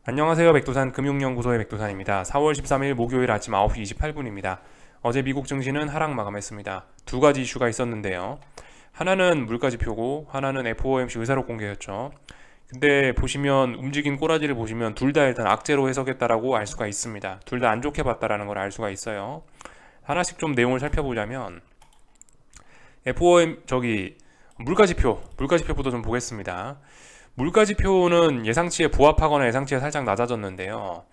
안녕하세요. 백두산 금융연구소의 백두산입니다. 4월 13일 목요일 아침 9시 28분입니다. 어제 미국 증시는 하락 마감했습니다. 두 가지 이슈가 있었는데요. 하나는 물가지표고 하나는 FOMC 의사록 공개였죠. 근데 보시면 움직인 꼬라지를 보시면 둘 다 일단 악재로 해석했다라고 알 수가 있습니다. 둘 다 안 좋게 봤다라는 걸 알 수가 있어요. 하나씩 좀 내용을 살펴보자면 물가지표부터 좀 보겠습니다. 물가지표는 예상치에 부합하거나 예상치에 살짝 낮아졌는데요.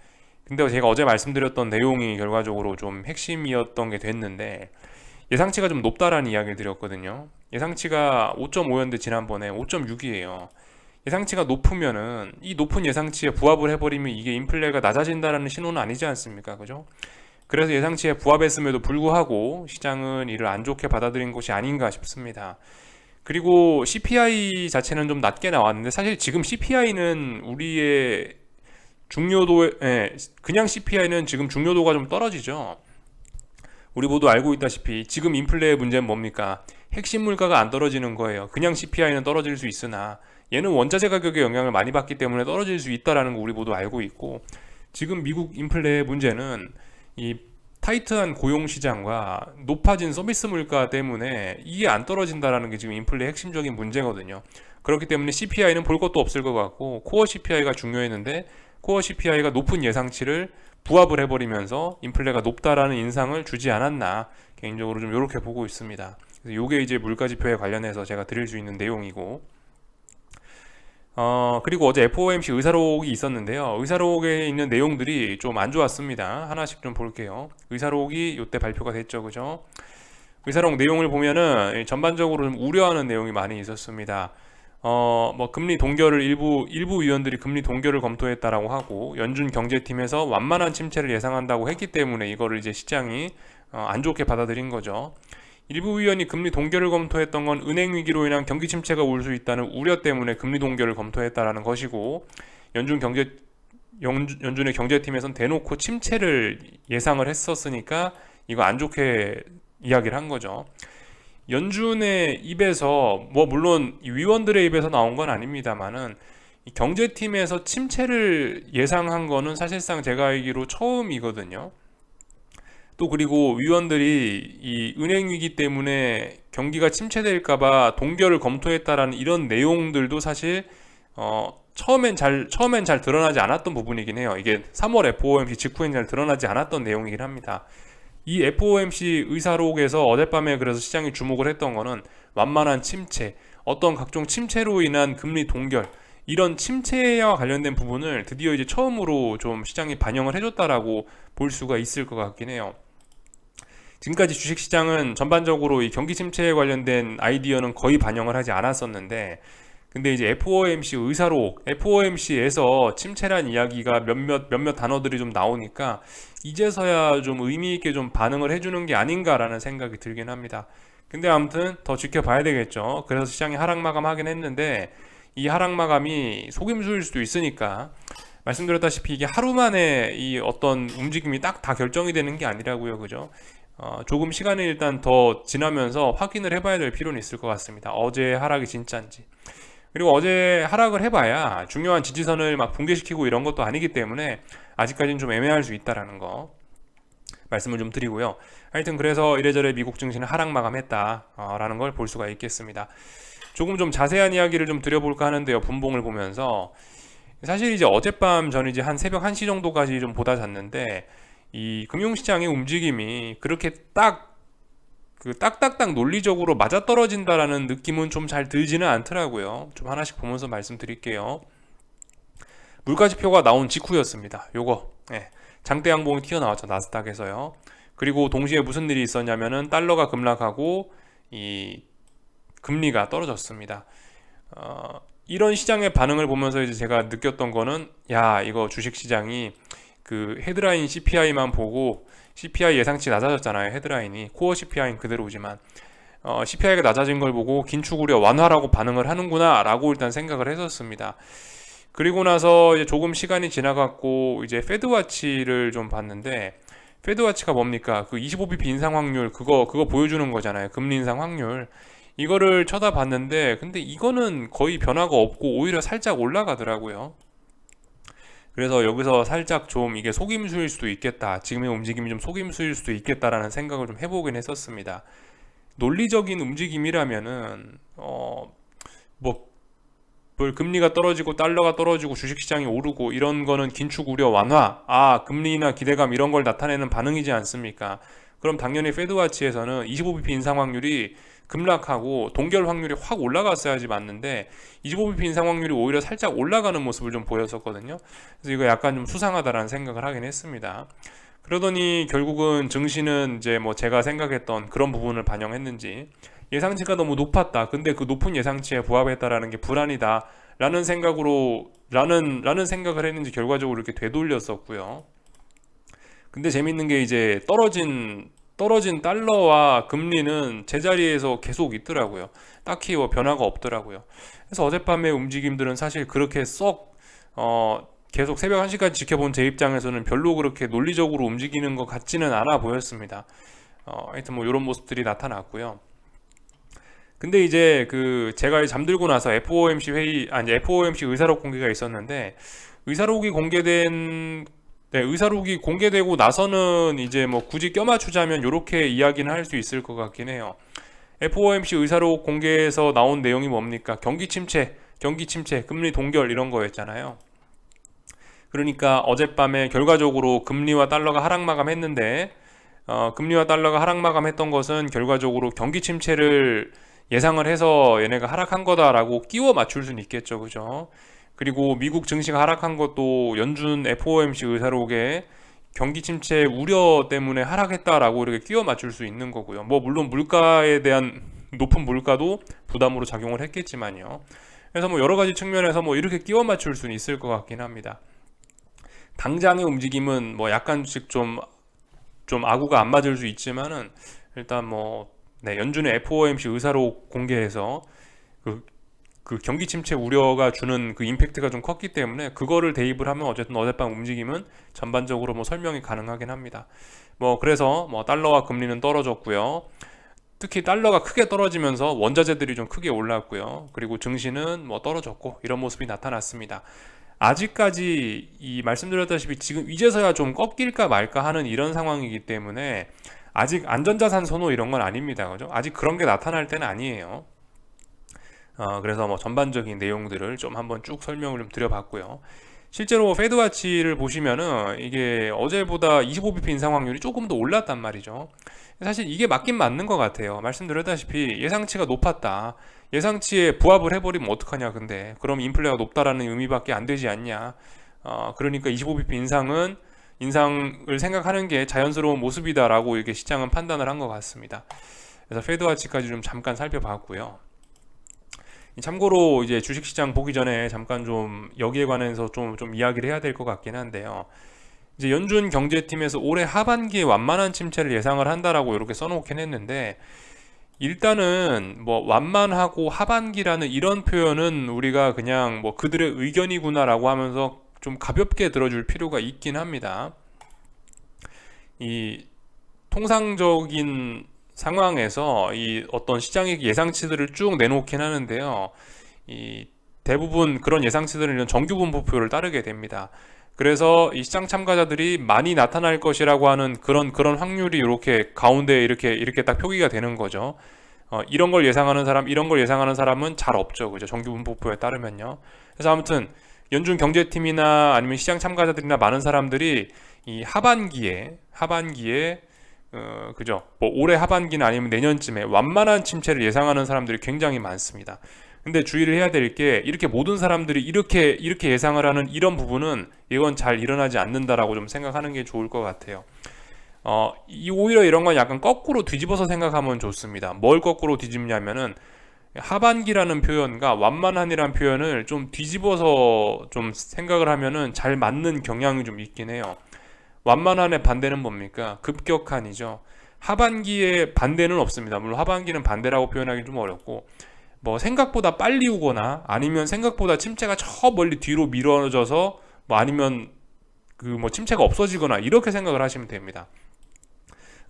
근데 제가 어제 말씀드렸던 내용이 결과적으로 좀 핵심이었던 게 됐는데, 예상치가 좀 높다라는 이야기를 드렸거든요. 예상치가 5.5였는데 지난번에 5.6이에요. 예상치가 높으면은 이 높은 예상치에 부합을 해버리면 이게 인플레가 낮아진다라는 신호는 아니지 않습니까? 그죠? 그래서 예상치에 부합했음에도 불구하고 시장은 이를 안 좋게 받아들인 것이 아닌가 싶습니다. 그리고 CPI 자체는 좀 낮게 나왔는데, 사실 지금 CPI는 우리의 그냥 CPI는 지금 중요도가 좀 떨어지죠. 우리 모두 알고 있다시피 지금 인플레의 문제는 뭡니까? 핵심 물가가 안 떨어지는 거예요. 그냥 CPI는 떨어질 수 있으나 얘는 원자재 가격의 영향을 많이 받기 때문에 떨어질 수 있다라는 거 우리 모두 알고 있고, 지금 미국 인플레의 문제는 이 타이트한 고용 시장과 높아진 서비스 물가 때문에 이게 안 떨어진다라는 게 지금 인플레의 핵심적인 문제거든요. 그렇기 때문에 CPI는 볼 것도 없을 것 같고, 코어 CPI가 중요했는데 코어 CPI가 높은 예상치를 부합을 해버리면서 인플레가 높다라는 인상을 주지 않았나, 개인적으로 좀 이렇게 보고 있습니다. 그래서 이게 이제 물가지표에 관련해서 제가 드릴 수 있는 내용이고, 그리고 어제 FOMC 의사록이 있었는데요. 의사록에 있는 내용들이 좀 안 좋았습니다. 하나씩 좀 볼게요. 의사록이 이때 발표가 됐죠, 그죠? 의사록 내용을 보면은 전반적으로 좀 우려하는 내용이 많이 있었습니다. 뭐 금리 동결을 일부 위원들이 금리 동결을 검토했다라고 하고, 연준 경제팀에서 완만한 침체를 예상한다고 했기 때문에 이거를 이제 시장이 안 좋게 받아들인 거죠. 일부 위원이 금리 동결을 검토했던 건 은행 위기로 인한 경기 침체가 올 수 있다는 우려 때문에 금리 동결을 검토했다라는 것이고, 연준의 경제팀에선 대놓고 침체를 예상을 했었으니까 이거 안 좋게 이야기를 한 거죠. 연준의 입에서, 뭐 물론 위원들의 입에서 나온 건 아닙니다만은, 이 경제팀에서 침체를 예상한 거는 사실상 제가 알기로 처음이거든요. 또 그리고 위원들이 이 은행 위기 때문에 경기가 침체될까봐 동결을 검토했다라는 이런 내용들도 사실 처음엔 잘 드러나지 않았던 부분이긴 해요. 이게 3월 FOMC 직후엔 잘 드러나지 않았던 내용이긴 합니다. 이 FOMC 의사록에서 어젯밤에 그래서 시장이 주목을 했던 거는 완만한 침체, 어떤 각종 침체로 인한 금리 동결, 이런 침체와 관련된 부분을 드디어 이제 처음으로 좀 시장이 반영을 해줬다라고 볼 수가 있을 것 같긴 해요. 지금까지 주식시장은 전반적으로 이 경기 침체에 관련된 아이디어는 거의 반영을 하지 않았었는데, 근데 이제 FOMC 의사록, FOMC에서 침체란 이야기가 몇몇 단어들이 좀 나오니까 이제서야 좀 의미 있게 좀 반응을 해주는 게 아닌가라는 생각이 들긴 합니다. 근데 아무튼 더 지켜봐야 되겠죠. 그래서 시장이 하락 마감하긴 했는데, 이 하락 마감이 속임수일 수도 있으니까, 말씀드렸다시피 이게 하루 만에 이 어떤 움직임이 딱 다 결정이 되는 게 아니라고요, 그죠? 조금 시간이 일단 더 지나면서 확인을 해봐야 될 필요는 있을 것 같습니다. 어제 하락이 진짜인지. 그리고 어제 하락을 해봐야 중요한 지지선을 막 붕괴시키고 이런 것도 아니기 때문에 아직까지는 좀 애매할 수 있다라는 거 말씀을 좀 드리고요. 하여튼 그래서 이래저래 미국 증시는 하락 마감했다라는 걸 볼 수가 있겠습니다. 조금 좀 자세한 이야기를 좀 드려볼까 하는데요. 분봉을 보면서 사실 이제 어젯밤 저는 이제 한 새벽 1시 정도까지 좀 보다 잤는데, 이 금융시장의 움직임이 그렇게 딱딱딱 논리적으로 맞아떨어진다라는 느낌은 좀 잘 들지는 않더라고요. 좀 하나씩 보면서 말씀드릴게요. 물가지표가 나온 직후였습니다. 요거, 장대 양봉이 튀어나왔죠, 나스닥에서요. 그리고 동시에 무슨 일이 있었냐면은 달러가 급락하고 이 금리가 떨어졌습니다. 이런 시장의 반응을 보면서 이제 제가 느꼈던 거는, 야, 이거 주식시장이 그 헤드라인 CPI만 보고, CPI 예상치 낮아졌잖아요. 헤드라인이 코어 CPI는 그대로지만 CPI가 낮아진 걸 보고 긴축 우려 완화라고 반응을 하는구나 라고 일단 생각을 했었습니다. 그리고 나서 이제 조금 시간이 지나갔고 이제 페드와치를 좀 봤는데, 페드와치가 뭡니까? 그 25bp 인상 확률, 그거 보여주는 거잖아요. 금리 인상 확률. 이거를 쳐다봤는데, 근데 이거는 거의 변화가 없고 오히려 살짝 올라가더라고요. 그래서 여기서 살짝 좀 이게 속임수일 수도 있겠다. 지금의 움직임이 좀 속임수일 수도 있겠다라는 생각을 좀 해보긴 했었습니다. 논리적인 움직임이라면은 뭐 금리가 떨어지고 달러가 떨어지고 주식시장이 오르고 이런 거는 긴축 우려 완화, 금리나 기대감 이런 걸 나타내는 반응이지 않습니까? 그럼 당연히 페드와치에서는 25bp 인상 확률이 급락하고 동결 확률이 확 올라갔어야지 맞는데 25bp 인상 확률이 오히려 살짝 올라가는 모습을 좀 보였었거든요. 그래서 이거 약간 좀 수상하다라는 생각을 하긴 했습니다. 그러더니 결국은 증시는 이제 뭐 제가 생각했던 그런 부분을 반영했는지 예상치가 너무 높았다. 근데 그 높은 예상치에 부합했다라는 게 불안이다. 라는 생각을 했는지 결과적으로 이렇게 되돌렸었고요. 근데 재밌는 게 이제 떨어진 달러와 금리는 제자리에서 계속 있더라고요. 딱히 뭐 변화가 없더라고요. 그래서 어젯밤의 움직임들은 사실 그렇게 계속 새벽 1시까지 지켜본 제 입장에서는 별로 그렇게 논리적으로 움직이는 것 같지는 않아 보였습니다. 하여튼 뭐 이런 모습들이 나타났고요. 근데 이제 제가 잠들고 나서 FOMC 의사록 공개가 있었는데 의사록이 공개되고 나서는 이제 뭐 굳이 껴맞추자면 이렇게 이야기는 할 수 있을 것 같긴 해요. FOMC 의사록 공개에서 나온 내용이 뭡니까? 경기 침체, 금리 동결 이런 거였잖아요. 그러니까 어젯밤에 결과적으로 금리와 달러가 하락 마감했는데 금리와 달러가 하락 마감했던 것은 결과적으로 경기 침체를 예상을 해서 얘네가 하락한 거다라고 끼워 맞출 수는 있겠죠, 그죠? 그리고 미국 증시가 하락한 것도 연준 FOMC 의사록에 경기 침체 우려 때문에 하락했다라고 이렇게 끼워 맞출 수 있는 거고요. 뭐 물론 물가에 대한 높은 물가도 부담으로 작용을 했겠지만요. 그래서 뭐 여러 가지 측면에서 뭐 이렇게 끼워 맞출 수는 있을 것 같긴 합니다. 당장의 움직임은 뭐 약간씩 좀 아구가 안 맞을 수 있지만은 일단 연준의 FOMC 의사록 공개해서 그 경기 침체 우려가 주는 그 임팩트가 좀 컸기 때문에 그거를 대입을 하면 어쨌든 어젯밤 움직임은 전반적으로 뭐 설명이 가능하긴 합니다. 그래서 달러와 금리는 떨어졌고요. 특히 달러가 크게 떨어지면서 원자재들이 좀 크게 올랐고요. 그리고 증시는 떨어졌고 이런 모습이 나타났습니다. 아직까지 말씀드렸다시피 지금 이제서야 좀 꺾일까 말까 하는 이런 상황이기 때문에 아직 안전자산 선호 이런 건 아닙니다. 그죠? 아직 그런 게 나타날 때는 아니에요. 그래서 전반적인 내용들을 좀 한번 쭉 설명을 좀 드려봤고요. 실제로 페드와치를 보시면은 이게 어제보다 25bp 인상 확률이 조금 더 올랐단 말이죠. 사실 이게 맞긴 맞는 것 같아요. 말씀드렸다시피 예상치가 높았다. 예상치에 부합을 해버리면 어떡하냐. 근데 그럼 인플레가 높다라는 의미밖에 안 되지 않냐. 그러니까 25bp 인상을 생각하는 게 자연스러운 모습이다라고 이렇게 시장은 판단을 한 것 같습니다. 그래서 페드와치까지 좀 잠깐 살펴봤고요. 참고로 이제 주식시장 보기 전에 잠깐 좀 여기에 관해서 좀 이야기를 해야 될 것 같긴 한데요. 이제 연준 경제팀에서 올해 하반기에 완만한 침체를 예상을 한다라고 이렇게 써놓긴 했는데 일단은 완만하고 하반기라는 이런 표현은 우리가 그냥 그들의 의견이구나라고 하면서 좀 가볍게 들어줄 필요가 있긴 합니다. 이 통상적인 상황에서 이 어떤 시장의 예상치들을 쭉 내놓긴 하는데요. 대부분 그런 예상치들은 이런 정규 분포표를 따르게 됩니다. 그래서 이 시장 참가자들이 많이 나타날 것이라고 하는 그런 확률이 이렇게 가운데 이렇게 딱 표기가 되는 거죠. 이런 걸 예상하는 사람은 잘 없죠. 그죠? 정규 분포표에 따르면요. 그래서 아무튼 연준 경제팀이나 아니면 시장 참가자들이나 많은 사람들이 이 하반기에 그죠? 올해 하반기나 아니면 내년쯤에 완만한 침체를 예상하는 사람들이 굉장히 많습니다. 근데 주의를 해야 될 게 이렇게 모든 사람들이 이렇게 예상을 하는 이런 부분은 이건 잘 일어나지 않는다라고 좀 생각하는 게 좋을 것 같아요. 오히려 이런 건 약간 거꾸로 뒤집어서 생각하면 좋습니다. 뭘 거꾸로 뒤집냐면은 하반기라는 표현과 완만한이라는 표현을 좀 뒤집어서 좀 생각을 하면은 잘 맞는 경향이 좀 있긴 해요. 완만한의 반대는 뭡니까? 급격한이죠. 하반기에 반대는 없습니다. 물론 하반기는 반대라고 표현하기 좀 어렵고 생각보다 빨리 오거나 아니면 생각보다 침체가 저 멀리 뒤로 미뤄져서 아니면 침체가 없어지거나 이렇게 생각을 하시면 됩니다.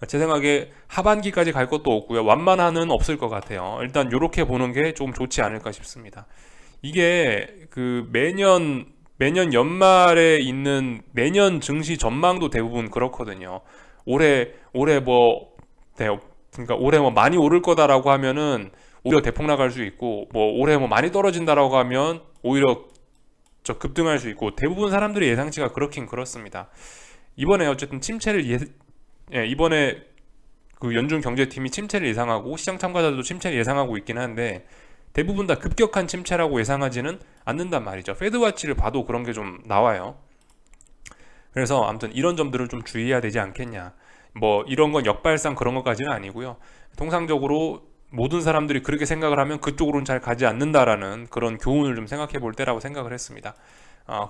제 생각에 하반기까지 갈 것도 없고요. 완만한은 없을 것 같아요. 일단 이렇게 보는 게 좀 좋지 않을까 싶습니다. 이게 매년 매년 연말에 있는 매년 증시 전망도 대부분 그렇거든요. 올해 뭐 그러니까 올해 뭐 많이 오를 거다라고 하면은 오히려 대폭 나갈 수 있고, 뭐 올해 뭐 많이 떨어진다라고 하면 오히려 저 급등할 수 있고, 대부분 사람들의 예상치가 그렇긴 그렇습니다. 이번에 어쨌든 이번에 그 연준 경제팀이 침체를 예상하고 시장 참가자들도 침체를 예상하고 있긴 한데, 대부분 다 급격한 침체라고 예상하지는 않는단 말이죠. 패드와치를 봐도 그런 게 좀 나와요. 그래서 아무튼 이런 점들을 좀 주의해야 되지 않겠냐. 뭐 이런 건 역발상 그런 것까지는 아니고요. 통상적으로 모든 사람들이 그렇게 생각을 하면 그쪽으로는 잘 가지 않는다라는 그런 교훈을 좀 생각해 볼 때라고 생각을 했습니다.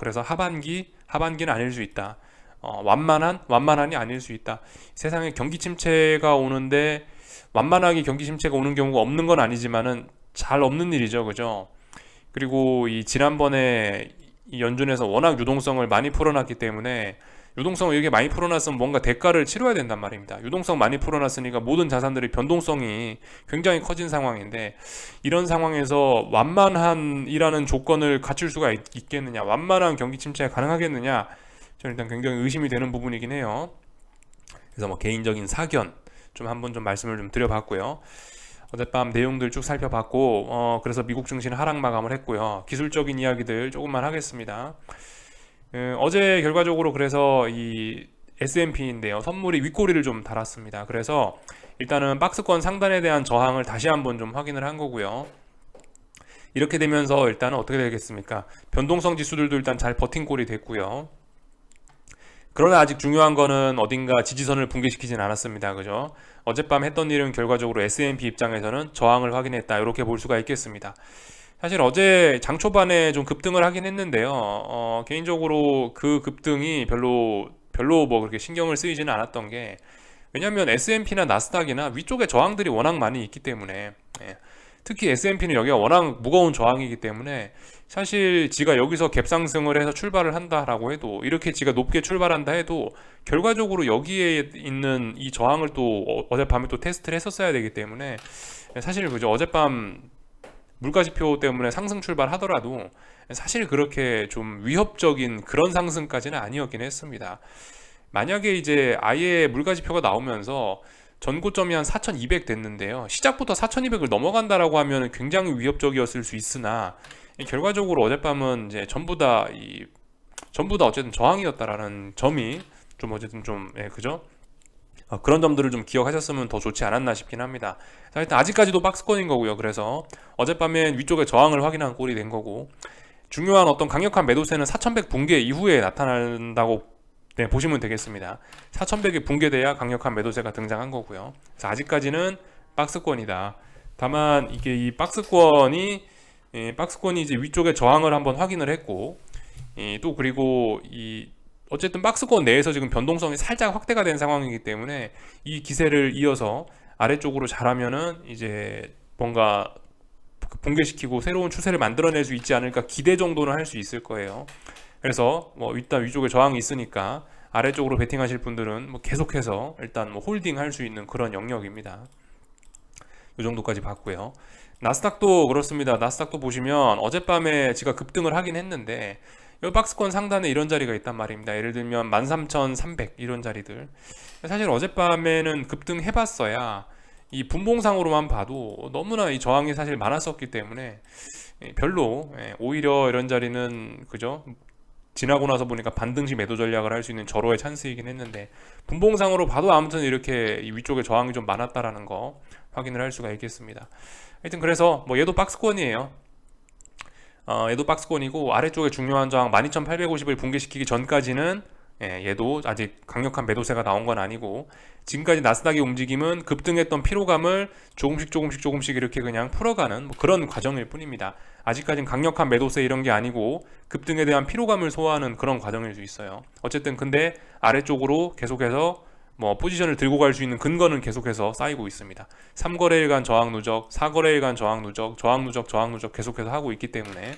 그래서 하반기는 아닐 수 있다. 완만한이 아닐 수 있다. 세상에 경기 침체가 오는데 완만하게 경기 침체가 오는 경우가 없는 건 아니지만은 잘 없는 일이죠, 그죠? 그리고 이 지난번에 이 연준에서 워낙 유동성을 많이 풀어놨기 때문에, 유동성을 이렇게 많이 풀어놨으면 뭔가 대가를 치러야 된단 말입니다. 유동성 많이 풀어놨으니까 모든 자산들이 변동성이 굉장히 커진 상황인데, 이런 상황에서 완만한이라는 조건을 갖출 수가 있겠느냐, 완만한 경기 침체가 가능하겠느냐, 저는 일단 굉장히 의심이 되는 부분이긴 해요. 그래서 뭐 개인적인 사견 좀 한번 좀 말씀을 좀 드려봤고요. 어젯밤 내용들 쭉 살펴봤고, 그래서 미국 증시는 하락 마감을 했고요. 기술적인 이야기들 조금만 하겠습니다. 어제 결과적으로 그래서 이 S&P인데요, 선물이 윗꼬리를 좀 달았습니다. 그래서 일단은 박스권 상단에 대한 저항을 다시 한번 좀 확인을 한 거고요. 이렇게 되면서 일단은 어떻게 되겠습니까? 변동성 지수들도 일단 잘 버틴 꼴이 됐고요. 그러나 아직 중요한 거는 어딘가 지지선을 붕괴시키진 않았습니다. 그죠? 어젯밤 했던 일은 결과적으로 S&P 입장에서는 저항을 확인했다, 이렇게 볼 수가 있겠습니다. 사실 어제 장 초반에 좀 급등을 하긴 했는데요. 개인적으로 그 급등이 별로 뭐 그렇게 신경을 쓰이지는 않았던 게, 왜냐하면 S&P나 나스닥이나 위쪽에 저항들이 워낙 많이 있기 때문에, 특히 S&P는 여기가 워낙 무거운 저항이기 때문에, 사실 지가 여기서 갭상승을 해서 출발을 한다라고 해도, 이렇게 지가 높게 출발한다 해도 결과적으로 여기에 있는 이 저항을 또 어젯밤에 또 테스트를 했었어야 되기 때문에, 사실 그죠, 어젯밤 물가지표 때문에 상승 출발하더라도 사실 그렇게 좀 위협적인 그런 상승까지는 아니었긴 했습니다. 만약에 이제 아예 물가지표가 나오면서 전고점이 한 4200 됐는데요, 시작부터 4200을 넘어간다라고 하면 굉장히 위협적이었을 수 있으나, 결과적으로 어젯밤은 이제 전부 다 어쨌든 저항이었다라는 점이 좀 어쨌든 좀, 그죠? 그런 점들을 좀 기억하셨으면 더 좋지 않았나 싶긴 합니다. 자, 일단 아직까지도 박스권인 거고요. 그래서 어젯밤엔 위쪽에 저항을 확인한 꼴이 된 거고, 중요한 어떤 강력한 매도세는 4100 붕괴 이후에 나타난다고 보시면 되겠습니다. 4100이 붕괴돼야 강력한 매도세가 등장한 거고요. 그래서 아직까지는 박스권이다. 다만 이게 이 박스권이 이제 위쪽에 저항을 한번 확인을 했고, 또 그리고 어쨌든 박스권 내에서 지금 변동성이 살짝 확대가 된 상황이기 때문에, 이 기세를 이어서 아래쪽으로 잘하면은 이제 뭔가 붕괴시키고 새로운 추세를 만들어낼 수 있지 않을까 기대 정도는 할 수 있을 거예요. 그래서 뭐 일단 위쪽에 저항이 있으니까 아래쪽으로 베팅하실 분들은 뭐 계속해서 일단 뭐 홀딩 할 수 있는 그런 영역입니다. 이 정도까지 봤고요. 나스닥도 그렇습니다. 나스닥도 보시면 어젯밤에 제가 급등을 하긴 했는데, 이 박스권 상단에 이런 자리가 있단 말입니다. 예를 들면 13,300 이런 자리들. 사실 어젯밤에는 급등해봤어야 이 분봉상으로만 봐도 너무나 이 저항이 사실 많았었기 때문에 별로, 오히려 이런 자리는 그죠, 지나고 나서 보니까 반등시 매도 전략을 할 수 있는 절호의 찬스이긴 했는데, 분봉상으로 봐도 아무튼 이렇게 이 위쪽에 저항이 좀 많았다라는 거 확인을 할 수가 있겠습니다. 하여튼 그래서 뭐 얘도 박스권이에요. 얘도 박스권이고, 아래쪽에 중요한 저항 12,850을 붕괴시키기 전까지는, 얘도 아직 강력한 매도세가 나온 건 아니고, 지금까지 나스닥의 움직임은 급등했던 피로감을 조금씩 이렇게 그냥 풀어가는 뭐 그런 과정일 뿐입니다. 아직까지는 강력한 매도세 이런 게 아니고 급등에 대한 피로감을 소화하는 그런 과정일 수 있어요. 어쨌든 근데 아래쪽으로 계속해서 뭐 포지션을 들고 갈 수 있는 근거는 계속해서 쌓이고 있습니다. 3거래일간 저항 누적, 4거래일간 저항 누적, 저항 누적 계속해서 하고 있기 때문에,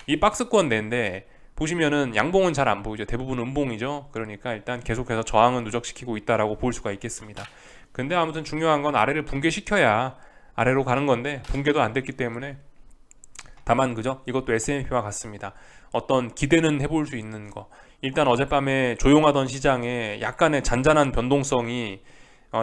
이 박스권 내인데 보시면은 양봉은 잘 안 보이죠. 대부분 음봉이죠. 그러니까 일단 계속해서 저항은 누적시키고 있다라고 볼 수가 있겠습니다. 근데 아무튼 중요한 건 아래를 붕괴시켜야 아래로 가는 건데, 붕괴도 안 됐기 때문에, 다만 그죠, 이것도 S&P와 같습니다. 어떤 기대는 해볼 수 있는 거. 일단 어젯밤에 조용하던 시장에 약간의 잔잔한 변동성이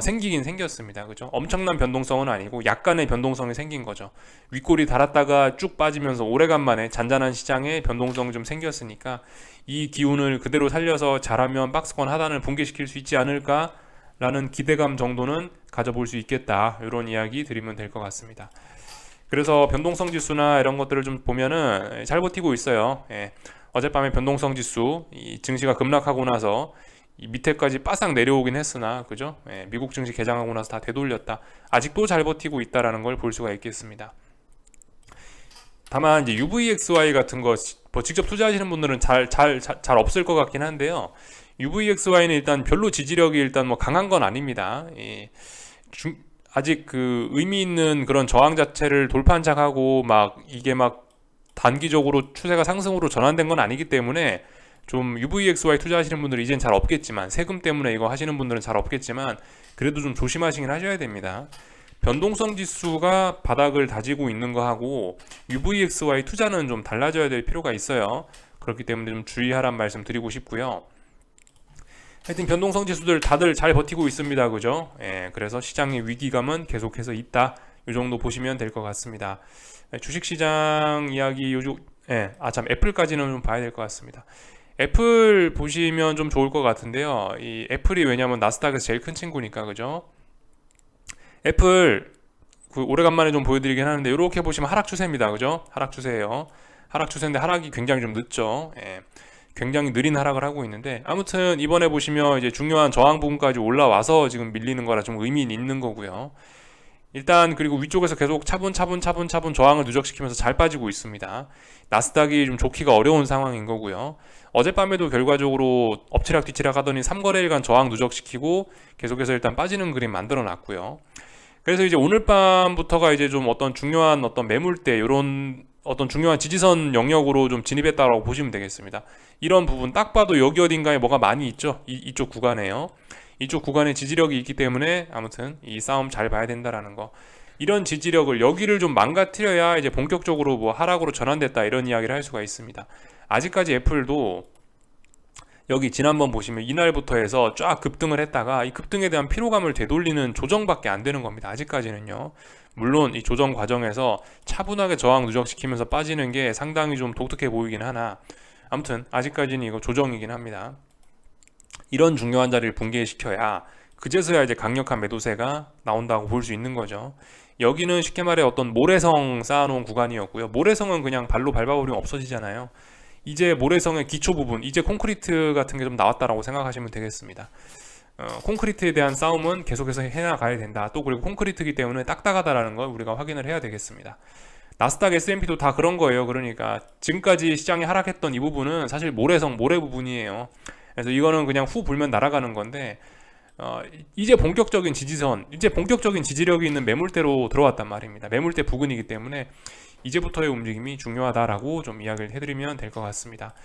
생기긴 생겼습니다. 그죠? 엄청난 변동성은 아니고 약간의 변동성이 생긴 거죠. 윗골이 달았다가 쭉 빠지면서 오래간만에 잔잔한 시장에 변동성이 좀 생겼으니까 이 기운을 그대로 살려서 잘하면 박스권 하단을 붕괴시킬 수 있지 않을까라는 기대감 정도는 가져볼 수 있겠다. 이런 이야기 드리면 될 것 같습니다. 그래서 변동성 지수나 이런 것들을 좀 보면은 잘 버티고 있어요. 예. 어젯밤에 변동성 지수 이 증시가 급락하고 나서 이 밑에까지 바싹 내려오긴 했으나 그죠? 예, 미국 증시 개장하고 나서 다 되돌렸다. 아직도 잘 버티고 있다라는 걸 볼 수가 있겠습니다. 다만 이제 UVXY 같은 거 뭐 직접 투자하시는 분들은 잘 없을 것 같긴 한데요. UVXY는 일단 별로 지지력이 일단 뭐 강한 건 아닙니다. 아직 그 의미 있는 그런 저항 자체를 돌파한착하고 막 이게 막 단기적으로 추세가 상승으로 전환된 건 아니기 때문에 좀 UVXY 투자하시는 분들은 이젠 잘 없겠지만 세금 때문에 이거 하시는 분들은 잘 없겠지만 그래도 좀 조심하시긴 하셔야 됩니다. 변동성 지수가 바닥을 다지고 있는 거하고 UVXY 투자는 좀 달라져야 될 필요가 있어요. 그렇기 때문에 좀 주의하란 말씀 드리고 싶고요. 하여튼 변동성 지수들 다들 잘 버티고 있습니다. 그죠? 예, 그래서 시장의 위기감은 계속해서 있다. 이 정도 보시면 될 것 같습니다. 주식시장 이야기 참 애플까지는 좀 봐야 될 것 같습니다. 애플 보시면 좀 좋을 것 같은데요. 이 애플이 왜냐면 나스닥에서 제일 큰 친구니까 그죠? 애플 오래간만에 좀 보여드리긴 하는데 이렇게 보시면 하락 추세입니다. 그죠? 하락 추세예요. 하락 추세인데 하락이 굉장히 좀 늦죠. 예. 굉장히 느린 하락을 하고 있는데 아무튼 이번에 보시면 이제 중요한 저항 부분까지 올라와서 지금 밀리는 거라 좀 의미 있는 거고요. 일단 그리고 위쪽에서 계속 차분차분 저항을 누적시키면서 잘 빠지고 있습니다. 나스닥이 좀 좋기가 어려운 상황인 거고요. 어젯밤에도 결과적으로 엎치락 뒤치락 하더니 3거래일간 저항 누적시키고 계속해서 일단 빠지는 그림 만들어 놨고요. 그래서 이제 오늘 밤부터가 이제 좀 어떤 중요한 어떤 매물대 이런 어떤 중요한 지지선 영역으로 좀 진입했다라고 보시면 되겠습니다. 이런 부분 딱 봐도 여기 어딘가에 뭐가 많이 있죠. 이쪽 구간에요. 이쪽 구간에 지지력이 있기 때문에 아무튼 이 싸움 잘 봐야 된다라는 거. 이런 지지력을 여기를 좀 망가뜨려야 이제 본격적으로 뭐 하락으로 전환됐다 이런 이야기를 할 수가 있습니다. 아직까지 애플도 여기 지난번 보시면 이날부터 해서 쫙 급등을 했다가 이 급등에 대한 피로감을 되돌리는 조정밖에 안 되는 겁니다. 아직까지는요. 물론 이 조정 과정에서 차분하게 저항 누적시키면서 빠지는 게 상당히 좀 독특해 보이긴 하나 아무튼 아직까지는 이거 조정이긴 합니다. 이런 중요한 자리를 붕괴시켜야 그제서야 이제 강력한 매도세가 나온다고 볼 수 있는 거죠. 여기는 쉽게 말해 어떤 모래성 쌓아놓은 구간이었고요. 모래성은 그냥 발로 밟아버리면 없어지잖아요. 이제 모래성의 기초 부분, 이제 콘크리트 같은 게 좀 나왔다라고 생각하시면 되겠습니다. 콘크리트에 대한 싸움은 계속해서 해나가야 된다. 또 그리고 콘크리트이기 때문에 딱딱하다라는 걸 우리가 확인을 해야 되겠습니다. 나스닥 S&P도 다 그런 거예요. 그러니까 지금까지 시장이 하락했던 이 부분은 사실 모래 부분이에요. 그래서 이거는 그냥 후 불면 날아가는 건데 이제 본격적인 지지선, 이제 본격적인 지지력이 있는 매물대로 들어왔단 말입니다. 매물대 부근이기 때문에 이제부터의 움직임이 중요하다라고 좀 이야기를 해드리면 될 것 같습니다.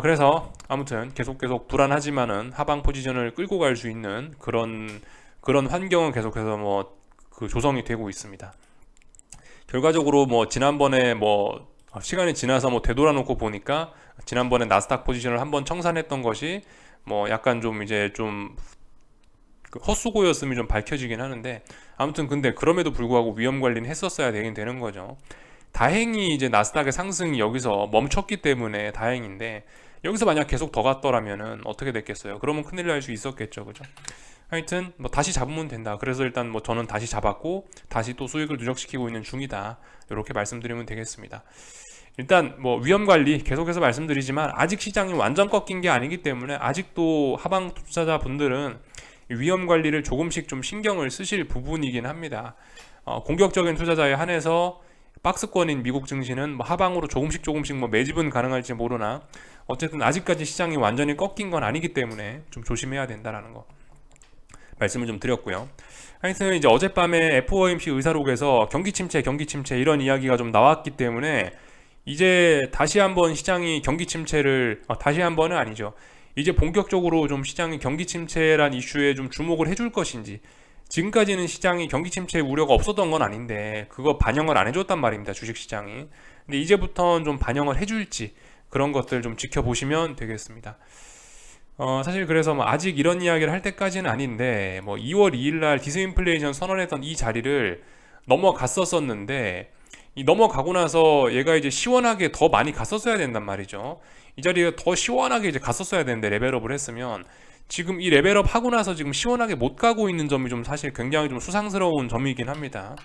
그래서 아무튼 계속 불안하지만은 하방 포지션을 끌고 갈 수 있는 그런 환경은 계속해서 뭐 그 조성이 되고 있습니다. 결과적으로 뭐 지난번에 뭐 시간이 지나서 뭐 되돌아놓고 보니까 지난번에 나스닥 포지션을 한번 청산했던 것이 뭐 약간 좀 이제 좀 헛수고였음이 좀 밝혀지긴 하는데 아무튼 근데 그럼에도 불구하고 위험 관리는 했었어야 되는 거죠. 다행히 이제 나스닥의 상승이 여기서 멈췄기 때문에 다행인데 여기서 만약 계속 더 갔더라면은 어떻게 됐겠어요? 그러면 큰일 날 수 있었겠죠, 그죠? 하여튼 뭐 다시 잡으면 된다. 그래서 일단 뭐 저는 다시 잡았고 다시 또 수익을 누적시키고 있는 중이다. 이렇게 말씀드리면 되겠습니다. 일단 뭐 위험 관리 계속해서 말씀드리지만 아직 시장이 완전 꺾인 게 아니기 때문에 아직도 하방 투자자 분들은 위험 관리를 조금씩 좀 신경을 쓰실 부분이긴 합니다. 공격적인 투자자에 한해서 박스권인 미국 증시는 뭐 하방으로 조금씩 뭐 매집은 가능할지 모르나 어쨌든 아직까지 시장이 완전히 꺾인 건 아니기 때문에 좀 조심해야 된다라는 거 말씀을 좀 드렸고요. 하여튼 이제 어젯밤에 FOMC 의사록에서 경기 침체 이런 이야기가 좀 나왔기 때문에 이제 다시 한번 시장이 경기 침체를 다시 한번은 아니죠. 이제 본격적으로 좀 시장이 경기 침체란 이슈에 좀 주목을 해줄 것인지 지금까지는 시장이 경기 침체 우려가 없었던 건 아닌데 그거 반영을 안 해줬단 말입니다. 주식시장이. 근데 이제부터는 좀 반영을 해줄지 그런 것들 좀 지켜보시면 되겠습니다. 사실 그래서 뭐 아직 이런 이야기를 할 때까지는 아닌데, 뭐 2월 2일 날 디스인플레이션 선언했던 이 자리를 넘어갔었었는데, 이 넘어가고 나서 얘가 이제 시원하게 더 많이 갔었어야 된단 말이죠. 이 자리가 더 시원하게 이제 갔었어야 되는데, 레벨업을 했으면 지금 이 레벨업 하고 나서 지금 시원하게 못 가고 있는 점이 좀 사실 굉장히 좀 수상스러운 점이긴 합니다.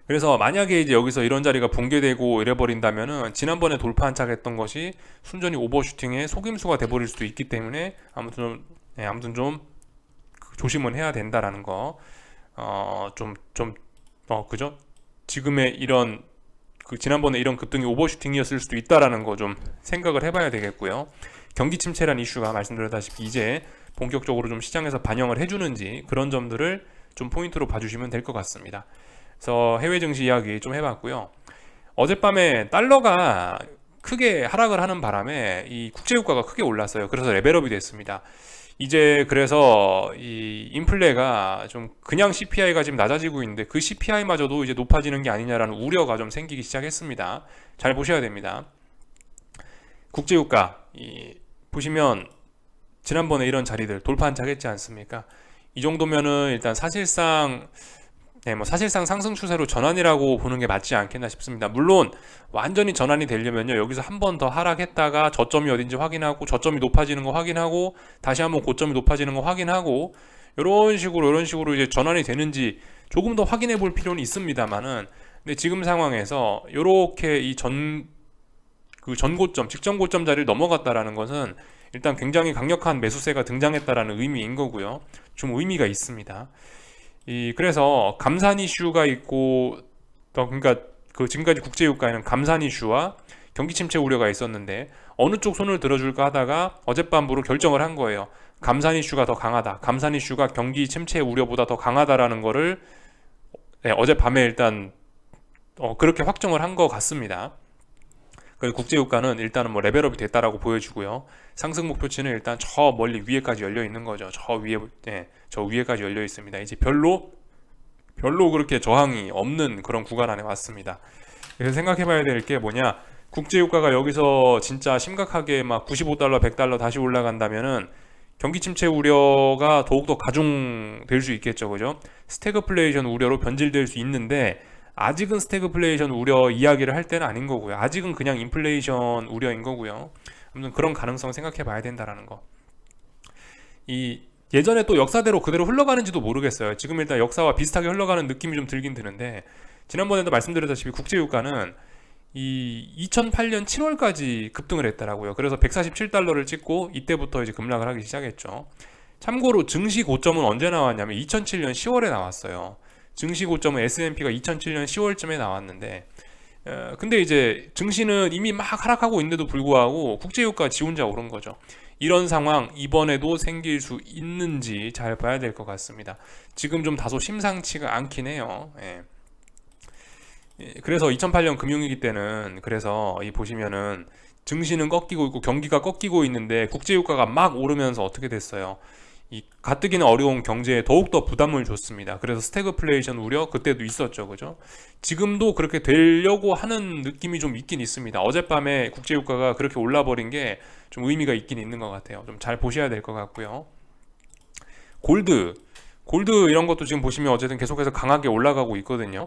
그래서 만약에 이제 여기서 이런 자리가 붕괴되고 이래버린다면은 지난번에 돌파 한착했던 것이 순전히 오버슈팅의 속임수가 돼버릴 수도 있기 때문에 아무튼 좀 조심은 해야 된다라는 거. 그죠? 지금의 이런 지난번에 이런 급등이 오버슈팅이었을 수도 있다라는 거 좀 생각을 해봐야 되겠고요. 경기 침체란 이슈가 말씀드렸다시피 이제 본격적으로 좀 시장에서 반영을 해주는지 그런 점들을 좀 포인트로 봐주시면 될 것 같습니다. 그래서 해외 증시 이야기 좀 해봤고요. 어젯밤에 달러가 크게 하락을 하는 바람에 이 국제유가가 크게 올랐어요. 그래서 레벨업이 됐습니다. 이제 그래서 이 인플레가 좀 그냥 CPI가 지금 낮아지고 있는데 그 CPI마저도 이제 높아지는 게 아니냐라는 우려가 좀 생기기 시작했습니다. 잘 보셔야 됩니다. 국제유가 보시면 지난번에 이런 자리들 돌파 한착했지 않습니까? 이 정도면은 일단 사실상 상승 추세로 전환이라고 보는 게 맞지 않겠나 싶습니다. 물론 완전히 전환이 되려면요, 여기서 한 번 더 하락했다가 저점이 어딘지 확인하고 저점이 높아지는 거 확인하고 다시 한번 고점이 높아지는 거 확인하고 이런 식으로 이제 전환이 되는지 조금 더 확인해 볼 필요는 있습니다만은, 근데 지금 상황에서 이렇게 이 전고점, 직전 고점 자리를 넘어갔다라는 것은 일단 굉장히 강력한 매수세가 등장했다라는 의미인 거고요. 좀 의미가 있습니다. 그래서 감산 이슈가 있고, 그러니까 지금까지 국제유가에는 감산 이슈와 경기 침체 우려가 있었는데 어느 쪽 손을 들어줄까 하다가 어젯밤으로 결정을 한 거예요. 감산 이슈가 더 강하다. 감산 이슈가 경기 침체 우려보다 더 강하다라는 거를 어젯밤에 일단 그렇게 확정을 한 것 같습니다. 그래서 국제유가는 일단은 뭐 레벨업이 됐다라고 보여주고요. 상승 목표치는 일단 저 멀리 위에까지 열려 있는 거죠. 저 위에까지 열려 있습니다. 이제 별로 그렇게 저항이 없는 그런 구간 안에 왔습니다. 그래서 생각해봐야 될 게 뭐냐? 국제유가가 여기서 진짜 심각하게 막 95달러, 100달러 다시 올라간다면은 경기 침체 우려가 더욱더 가중될 수 있겠죠, 그죠? 스태그플레이션 우려로 변질될 수 있는데 아직은 스태그플레이션 우려 이야기를 할 때는 아닌 거고요. 아직은 그냥 인플레이션 우려인 거고요. 아무튼 그런 가능성 생각해 봐야 된다라는 거. 예전에 또 역사대로 그대로 흘러가는지도 모르겠어요. 지금 일단 역사와 비슷하게 흘러가는 느낌이 좀 들긴 드는데, 지난번에도 말씀드렸다시피 국제유가는 2008년 7월까지 급등을 했더라고요. 그래서 147달러를 찍고 이때부터 이제 급락을 하기 시작했죠. 참고로 증시 고점은 언제 나왔냐면 2007년 10월에 나왔어요. 증시 고점은 S&P가 2007년 10월쯤에 나왔는데, 근데 이제 증시는 이미 막 하락하고 있는데도 불구하고 국제유가 지 혼자 오른 거죠. 이런 상황 이번에도 생길 수 있는지 잘 봐야 될 것 같습니다. 지금 좀 다소 심상치가 않긴 해요. 그래서 2008년 금융위기 때는 그래서 보시면은 증시는 꺾이고 있고 경기가 꺾이고 있는데 국제유가가 막 오르면서 어떻게 됐어요? 가뜩이나 어려운 경제에 더욱더 부담을 줬습니다. 그래서 스태그플레이션 우려 그때도 있었죠, 그죠? 지금도 그렇게 되려고 하는 느낌이 좀 있긴 있습니다. 어젯밤에 국제유가가 그렇게 올라버린 게 좀 의미가 있긴 있는 것 같아요. 좀 잘 보셔야 될 것 같고요. 골드 이런 것도 지금 보시면 어쨌든 계속해서 강하게 올라가고 있거든요.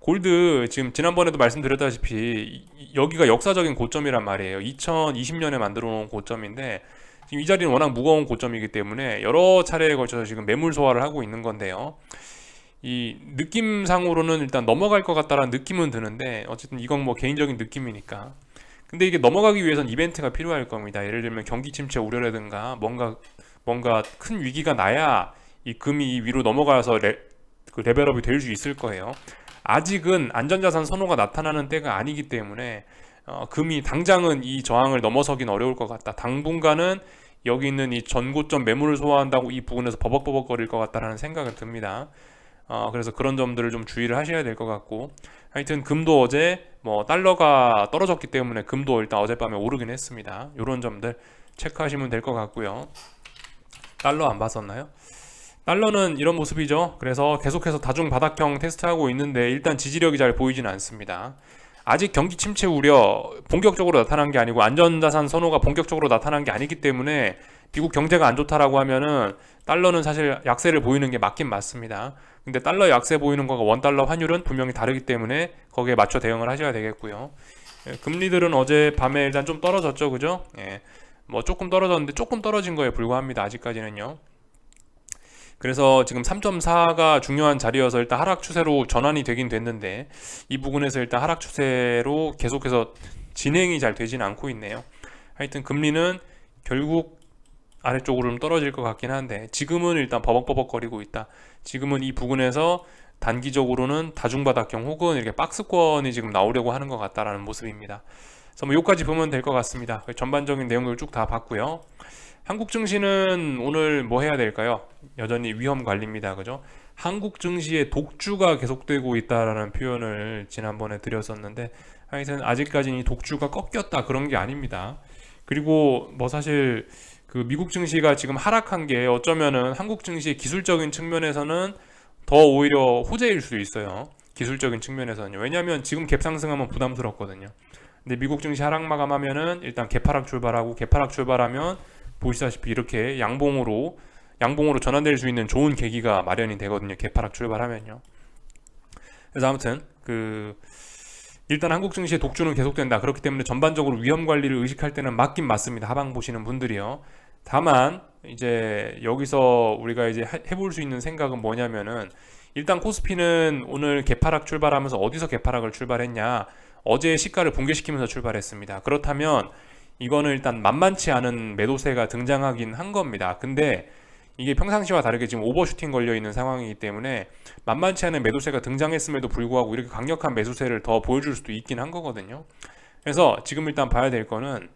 골드 지금 지난번에도 말씀드렸다시피 여기가 역사적인 고점이란 말이에요. 2020년에 만들어 놓은 고점인데 지금 이 자리는 워낙 무거운 고점이기 때문에 여러 차례에 걸쳐서 지금 매물 소화를 하고 있는 건데요. 이 느낌상으로는 일단 넘어갈 것 같다라는 느낌은 드는데 어쨌든 이건 뭐 개인적인 느낌이니까. 근데 이게 넘어가기 위해선 이벤트가 필요할 겁니다. 예를 들면 경기 침체 우려라든가 뭔가 큰 위기가 나야 이 금이 위로 넘어가서 레벨업이 될 수 있을 거예요. 아직은 안전자산 선호가 나타나는 때가 아니기 때문에 금이 당장은 이 저항을 넘어서긴 어려울 것 같다. 당분간은 여기 있는 이 전고점 매물을 소화한다고 이 부분에서 버벅버벅거릴 것 같다라는 생각이 듭니다. 그래서 그런 점들을 좀 주의를 하셔야 될 것 같고, 하여튼 금도 어제 뭐 달러가 떨어졌기 때문에 금도 일단 어젯밤에 오르긴 했습니다. 이런 점들 체크하시면 될 것 같고요. 달러 안 봤었나요? 달러는 이런 모습이죠. 그래서 계속해서 다중 바닥형 테스트하고 있는데 일단 지지력이 잘 보이지는 않습니다. 아직 경기 침체 우려 본격적으로 나타난 게 아니고 안전자산 선호가 본격적으로 나타난 게 아니기 때문에 미국 경제가 안 좋다라고 하면은 달러는 사실 약세를 보이는 게 맞긴 맞습니다. 근데 달러 약세 보이는 거가 원달러 환율은 분명히 다르기 때문에 거기에 맞춰 대응을 하셔야 되겠고요. 금리들은 어제 밤에 일단 좀 떨어졌죠, 그죠? 뭐 조금 떨어졌는데 조금 떨어진 거에 불과합니다. 아직까지는요. 그래서 지금 3.4가 중요한 자리여서 일단 하락 추세로 전환이 되긴 됐는데 이 부분에서 일단 하락 추세로 계속해서 진행이 잘 되지는 않고 있네요. 하여튼 금리는 결국 아래쪽으로 좀 떨어질 것 같긴 한데 지금은 일단 버벅버벅거리고 있다. 지금은 이 부분에서 단기적으로는 다중바닥형 혹은 이렇게 박스권이 지금 나오려고 하는 것 같다라는 모습입니다. 그래서 뭐 여기까지 보면 될 것 같습니다. 전반적인 내용을 쭉 다 봤고요. 한국 증시는 오늘 뭐 해야 될까요? 여전히 위험 관리입니다. 그죠? 한국 증시의 독주가 계속되고 있다라는 표현을 지난번에 드렸었는데 하여튼 아직까지는 이 독주가 꺾였다 그런 게 아닙니다. 그리고 뭐 사실 그 미국 증시가 지금 하락한 게 어쩌면은 한국 증시의 기술적인 측면에서는 더 오히려 호재일 수도 있어요. 기술적인 측면에서는요. 왜냐하면 지금 갭 상승하면 부담스럽거든요. 근데 미국 증시 하락 마감하면은 일단 개파락 출발하고 개파락 출발하면 보시다시피 이렇게 양봉으로 전환될 수 있는 좋은 계기가 마련이 되거든요. 개파락 출발하면요. 그래서 아무튼 일단 한국 증시의 독주는 계속된다. 그렇기 때문에 전반적으로 위험 관리를 의식할 때는 맞긴 맞습니다. 하방 보시는 분들이요. 다만 이제 여기서 우리가 이제 해볼 수 있는 생각은 뭐냐면은 일단 코스피는 오늘 개파락 출발하면서 어디서 개파락을 출발했냐? 어제 시가를 붕괴시키면서 출발했습니다. 그렇다면 이거는 일단 만만치 않은 매도세가 등장하긴 한 겁니다. 근데 이게 평상시와 다르게 지금 오버슈팅 걸려 있는 상황이기 때문에 만만치 않은 매도세가 등장했음에도 불구하고 이렇게 강력한 매수세를 더 보여줄 수도 있긴 한 거거든요. 그래서 지금 일단 봐야 될 거는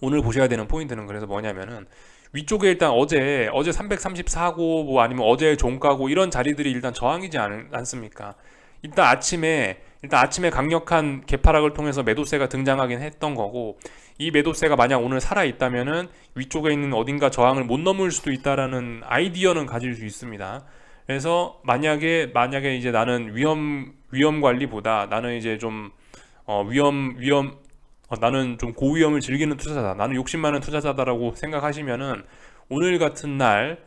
오늘 보셔야 되는 포인트는 그래서 뭐냐면은 위쪽에 일단 어제 334고 뭐 아니면 어제 종가고 이런 자리들이 일단 저항이지 않습니까? 일단 아침에 강력한 개파락을 통해서 매도세가 등장하긴 했던 거고 이 매도세가 만약 오늘 살아 있다면은 위쪽에 있는 어딘가 저항을 못 넘을 수도 있다라는 아이디어는 가질 수 있습니다. 그래서 만약에 이제 나는 위험 관리보다 나는 이제 좀 나는 좀 고위험을 즐기는 투자자다. 나는 욕심 많은 투자자다라고 생각하시면은 오늘 같은 날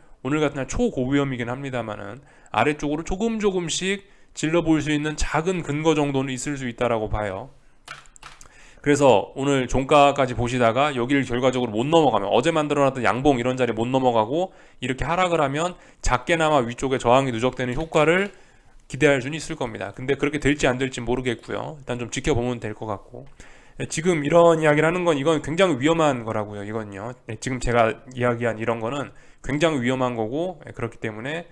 초고위험이긴 합니다만은 아래쪽으로 조금씩 질러 볼 수 있는 작은 근거 정도는 있을 수 있다라고 봐요. 그래서 오늘 종가까지 보시다가 여기를 결과적으로 못 넘어가면 어제 만들어놨던 양봉 이런 자리 못 넘어가고 이렇게 하락을 하면 작게나마 위쪽에 저항이 누적되는 효과를 기대할 수는 있을 겁니다. 근데 그렇게 될지 안 될지 모르겠고요. 일단 좀 지켜보면 될 것 같고 지금 이런 이야기를 하는 건 이건 굉장히 위험한 거라고요. 이건요. 지금 제가 이야기한 이런 거는 굉장히 위험한 거고 그렇기 때문에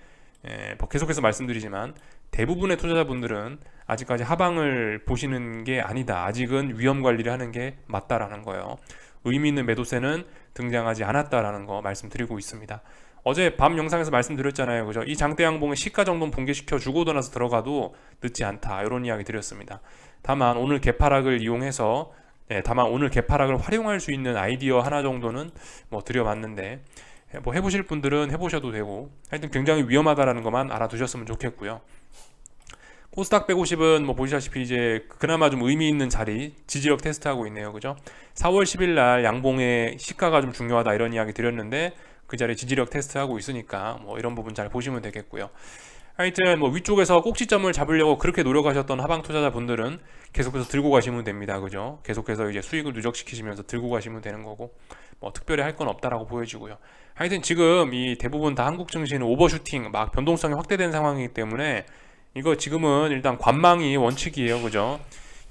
뭐 계속해서 말씀드리지만 대부분의 투자자분들은 아직까지 하방을 보시는 게 아니다. 아직은 위험 관리를 하는 게 맞다라는 거예요. 의미 있는 매도세는 등장하지 않았다라는 거 말씀드리고 있습니다. 어제 밤 영상에서 말씀드렸잖아요. 그죠? 이 장대 양봉의 시가 정도는 붕괴시켜 주고 나서 들어가도 늦지 않다. 이런 이야기 드렸습니다. 다만 오늘 개파락을 활용할 수 있는 아이디어 하나 정도는 뭐 드려봤는데 뭐 해보실 분들은 해보셔도 되고 하여튼 굉장히 위험하다라는 것만 알아두셨으면 좋겠고요. 코스닥 150은 뭐 보시다시피 이제 그나마 좀 의미 있는 자리 지지력 테스트하고 있네요. 그죠? 4월 10일 날 양봉의 시가가 좀 중요하다 이런 이야기 드렸는데 그 자리에 지지력 테스트하고 있으니까 뭐 이런 부분 잘 보시면 되겠고요. 하여튼 뭐 위쪽에서 꼭지점을 잡으려고 그렇게 노력하셨던 하방 투자자분들은 계속해서 들고 가시면 됩니다. 그죠? 계속해서 이제 수익을 누적시키시면서 들고 가시면 되는 거고 뭐 특별히 할 건 없다라고 보여지고요. 하여튼 지금 이 대부분 다 한국 증시는 오버슈팅 막 변동성이 확대된 상황이기 때문에 이거 지금은 일단 관망이 원칙이에요. 그죠?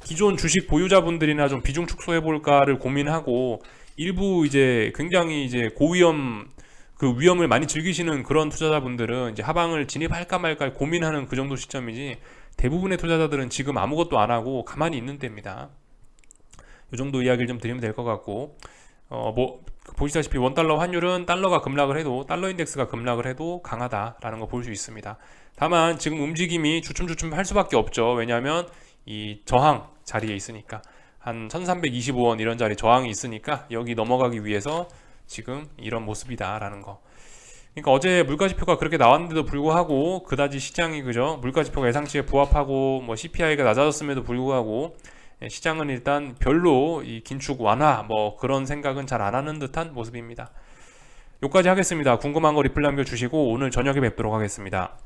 기존 주식 보유자분들이나 좀 비중 축소해 볼까를 고민하고 일부 이제 굉장히 이제 고위험 그 위험을 많이 즐기시는 그런 투자자분들은 이제 하방을 진입할까 말까 고민하는 그 정도 시점이지 대부분의 투자자들은 지금 아무것도 안 하고 가만히 있는 때입니다. 이 정도 이야기를 좀 드리면 될 것 같고 뭐 보시다시피 원달러 환율은 달러가 급락을 해도 달러 인덱스가 급락을 해도 강하다라는 거 볼 수 있습니다. 다만 지금 움직임이 주춤주춤 할 수밖에 없죠. 왜냐하면 이 저항 자리에 있으니까 한 1325원 이런 자리 저항이 있으니까 여기 넘어가기 위해서 지금 이런 모습이다라는 거. 그러니까 어제 물가지표가 그렇게 나왔는데도 불구하고 그다지 시장이 그죠? 물가지표가 예상치에 부합하고 뭐 CPI가 낮아졌음에도 불구하고 시장은 일단 별로 이 긴축 완화 뭐 그런 생각은 잘 안 하는 듯한 모습입니다. 여기까지 하겠습니다. 궁금한 거 리플 남겨주시고 오늘 저녁에 뵙도록 하겠습니다.